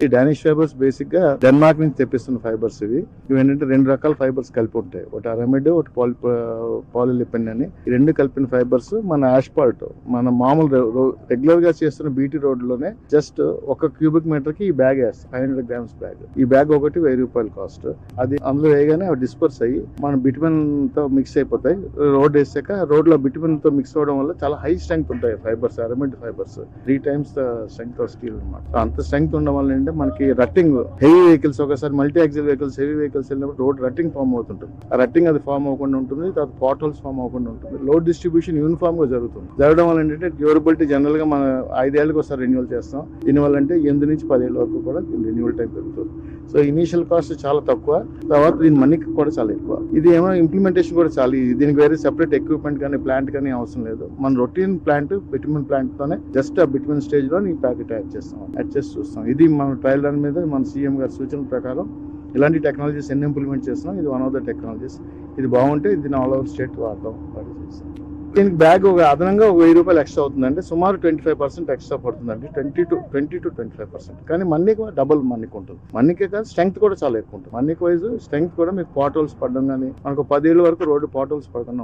ఈ Danish fibres basic గా Denmark నుంచి తెప్పిస్తున్న ఫైబర్స్ ఇవి ఏంటంటే 2 రకాల ఫైబర్స్ కలిపి ఉంటాయి. ఒకటి అరమిడ్, ఒకటి పాలిలిపిన్ అని. ఈ 2 కలిపిన ఫైబర్స్ మన ఆస్ఫాల్ట్, మన మామూలు రెగ్యులర్ గా చేస్తున్న బీటీ రోడ్ లోనే జస్ట్ 1 క్యూబిక్ మీటర్ కి ఈ బ్యాగ్ వేస్తాం. 500 grams బ్యాగ్. ఈ బ్యాగ్ ఒకటి ₹1000 కాస్ట్. అది అందులో వేయగానే అవి డిస్పర్స్ అయ్యి మన బిటుమిన్ తో మిక్స్ అయిపోతాయి. రోడ్ వేసాక రోడ్ లో బిటుమిన్ తో మిక్స్ అవడం వల్ల చాలా హై స్ట్రెంగ్త్ ఉంటాయి fibres, aramid fibres 3 times the strength of steel అనమాట. అంత స్ట్రెంగ్త్ ఉండడం వల్ల ఏంటంటే మనకి రట్టింగ్, హెవీ వెహికల్స్, ఒకసారి multi axle vehicles, heavy vehicles వెళ్ళినప్పుడు రోడ్ రట్టింగ్ ఫామ్ అవుతుంటుంది. ఆ రట్టింగ్ అది ఫామ్ అవ్వకుండా ఉంటుంది. తర్వాత పాట్ హోల్స్ ఫామ్ అవ్వకుండా ఉంటుంది. లోడ్ డిస్ట్రిబ్యూషన్ యూనిఫామ్ గా జరుగుతుంది. జరగడం వల్ల ఏంటంటే డ్యూరబిలిటీ జనరల్ గా మన 5 ఏళ్ళకి ఒకసారి రెన్యూవల్ చేస్తాం. దీనివల్ల అంటే 8 నుంచి 10 ఏళ్ళ వరకు కూడా రెన్యూవల్ టైం పెరుగుతుంది. సో ఇనీషియల్ కాస్ట్ చాలా తక్కువ, తర్వాత దీని మనీకి కూడా చాలా ఎక్కువ. ఇది ఏమో ఇంప్లిమెంటేషన్ కూడా చాలా ఈజీ. దీనికి వేరే సెపరేట్ ఎక్విప్మెంట్ కానీ ప్లాంట్ కానీ అవసరం లేదు. మన రొటీన్ ప్లాంట్ బిటుమిన్ ప్లాంట్ తోనే జస్ట్ ఆ బిటుమిన్ స్టేజ్ లో ఈ ప్యాకెట్ యాడ్ చేసి చూస్తాం. ఇది మన ట్రయల్ రన్ మీద మన సీఎం గారి సూచన ప్రకారం ఇలాంటి టెక్నాలజీస్ ఎన్ని ఇంప్లిమెంట్ చేస్తున్నాం. ఇది వన్ ఆఫ్ ద టెక్నాలజీస్. ఇది బాగుంటే దీన్ని ఆల్ ఓవర్ స్టేట్ వాడతాం. దీనికి బ్యాగ్ ఒక అదనంగా ₹1000 ఎక్స్ట్రా అవుతుందండి. సుమారు 25% ఎక్స్ట్రా పడుతుందండి. 20 to 25%. కానీ మన్నీకి డబుల్ మన్నీకి ఉంటుంది. మన్నీకే కాదు, స్ట్రెంగ్త్ కూడా చాలా ఎక్కువ ఉంటుంది. మన్నీకి వైజ్ స్ట్రెంగ్త్ కూడా మీకు పాట్ హోల్స్ పడడం కానీ, మనకు 10 ఏళ్ళ వరకు రోడ్డు పాట్ హోల్స్ పడుతున్నాం.